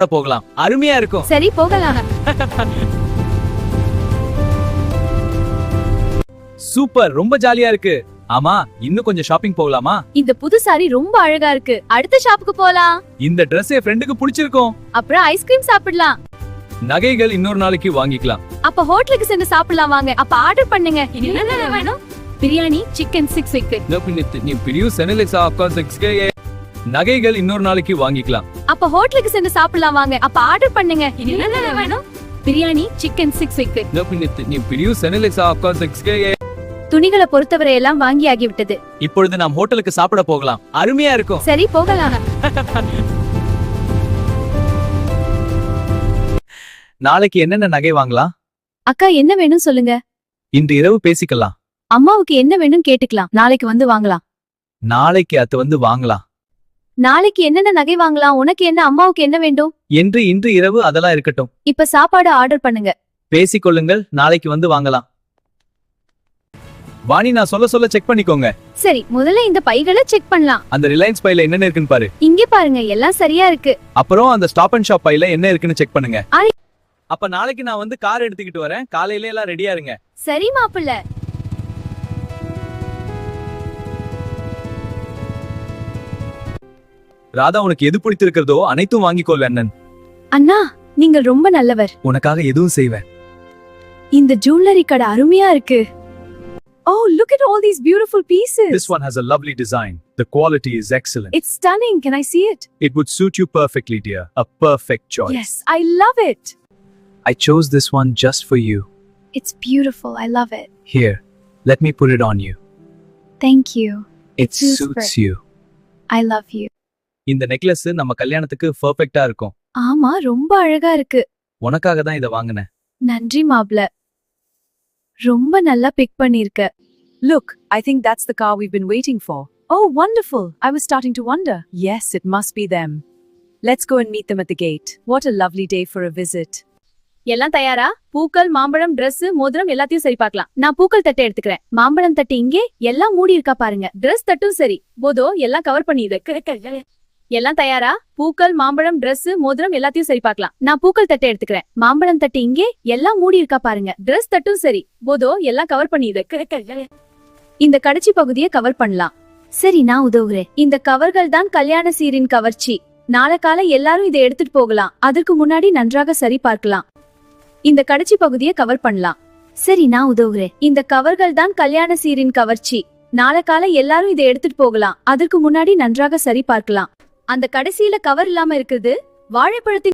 போகலாம். அருமையா இருக்கும். சரி போகலாம். சூப்பர், ரொம்ப ஜாலியா இருக்கு. ஆமா, இன்னும் கொஞ்சம் ஷாப்பிங் போகலாமா? இந்த புது சாரி ரொம்ப அழகா இருக்கு. அடுத்த ஷாப்புக்கு போலாம். இந்த Dress என் ஃப்ரெண்டுக்கு பிடிச்சிருக்கும். அப்புறம் ஐஸ்கிரீம் சாப்பிடலாம். நகைகள் இன்னொரு நாளைக்கு வாங்கிக்கலாம். அப்ப ஹோட்டலுக்கு சென்று சாப்பிடலாம் வாங்க. அப்ப ஆர்டர் பண்ணுங்க. என்ன வேணும்? பிரியாணி, சிக்கன் 6 விக்கு. நீ பிரியூ செனலெக்ஸா ஆஃப்கார்ஸ் 6K. நகைகள் இன்னொரு நாளைக்கு வாங்கிக்கலாம். அப்ப ஹோட்டலுக்கு சென்று சாப்பிடலாம் வாங்க. அப்ப ஆர்டர் பண்ணுங்க. என்ன வேணும்? பிரியாணி, சிக்கன் 6 விக்கு. நீ பிரியூ செனலெக்ஸா ஆஃப்கார்ஸ் 6K. துணிகளை பொறுத்தவரை எல்லாம் வாங்கி ஆகிவிட்டது. இப்பொழுது நாம் ஹோட்டலுக்கு சாப்பிட போகலாம். அருமையா இருக்கும். சரி போகலாம். நாளைக்கு என்னென்ன நகை வாங்கலாம்? அக்கா என்ன வேணும் சொல்லுங்க. இன்று இரவு பேசிக்கலாம். அம்மாவுக்கு என்ன வேணும் கேட்டுக்கலாம். நாளைக்கு வந்து வாங்கலாம். நாளைக்கு அது வந்து வாங்கலாம். நாளைக்கு என்னென்ன நகை வாங்கலாம்? உனக்கு என்ன, அம்மாவுக்கு என்ன வேண்டும் என்று இன்று இரவு அதெல்லாம் இருக்கட்டும். இப்ப சாப்பாடு ஆர்டர் பண்ணுங்க. பேசிக்கொள்ளுங்கள், நாளைக்கு வந்து வாங்கலாம். வாணி, நான் சொல்ல செக் பண்ணிக்கோங்க. சரி, முதல்ல இந்த பைகளை செக் பண்ணலாம். அந்த ரிலையன்ஸ் பைல என்னென்ன இருக்குன்னு பாரு. இங்கே பாருங்க, எல்லாம் சரியா இருக்கு. அப்புறம் அந்த ஸ்டாப் அண்ட் ஷாப் பைல என்ன இருக்குன்னு செக் பண்ணுங்க. ஆ. அப்ப நாளைக்கு நான் வந்து கார் எடுத்துக்கிட்டு வரேன். காலையில எல்லாம் ரெடியா இருங்க. சரி மாப்பிள்ள. ராதா, உனக்கு எது பிடித்திருக்கிறதோ அனைத்தும் வாங்கிக்கொள் அண்ணன். அண்ணா, நீங்கள் ரொம்ப நல்லவர். உனக்காக எதுவும் செய்வேன். இந்த ஜுவல்லரி கடை அருமையா இருக்கு. Oh, look at all these beautiful pieces. This one has a lovely design. The quality is excellent. It's stunning. Can I see it? It would suit you perfectly, dear. A perfect choice. Yes, I love it. I chose this one just for you. It's beautiful. I love it. Here, let me put it on you. Thank you. It suits you. I love you. இந்த necklace நம்ம கல்யாணத்துக்கு பெர்ஃபெக்ட்டா இருக்கும். ஆமா, ரொம்ப அழகா இருக்கு. உனக்காக தான் இத வாங்குனேன். நன்றி மாப்ள. ரொம்ப நல்லா பிக் பண்ணிருக்க. Look, I think that's the car we've been waiting for. Oh, wonderful. I was starting to wonder. Yes, it must be them. Let's go and meet them at the gate. What a lovely day for a visit. எல்லாம் தயாரா? பூக்கள், மாம்பழம், Dress, மோதிரம் எல்லாத்தையும் சரி பார்க்கலாம். நான் பூக்கள் தட்டை எடுத்துக்கிறேன். மாம்பழம் தட்டு இங்கே. எல்லாம் மூடி இருக்கா பாருங்க. Dress தட்டும் சரி. போதோ எல்லாம் கவர் பண்ணிடு. எல்லாம் தயாரா? பூக்கள், மாம்பழம், Dress, மோதிரம் எல்லாத்தையும் சரி பார்க்கலாம். நான் பூக்கள் தட்டை எடுத்துக்கிறேன். மாம்பழம் தட்டு இங்கே. எல்லாம் மூடி இருக்கா பாருங்க. Dress தட்டும் சரி. போதோ எல்லாம் கவர் பண்ணிடு. இந்த கடைசி பகுதியை கவர் பண்ணலாம். சரி, நான் உதவுகிறேன். இந்த கவர்கள் தான் கல்யாண சீரின் கவர்ச்சி. நாளை காலை எல்லாரும் இதை எடுத்துட்டு போகலாம். அதற்கு முன்னாடி நன்றாக சரி பார்க்கலாம். இந்த கடைசி பகுதியை கவர் பண்ணலாம். சரி, நான் உதவுகிறேன். இந்த கவர்கள் தான் கல்யாண சீரின் கவர்ச்சி. நாளை காலை எல்லாரும் இதை எடுத்துட்டு போகலாம். அதற்கு முன்னாடி நன்றாக சரி பார்க்கலாம். அந்த கடைசியில கவர் இல்லாம இருக்குது. வாழைப்பழத்தின்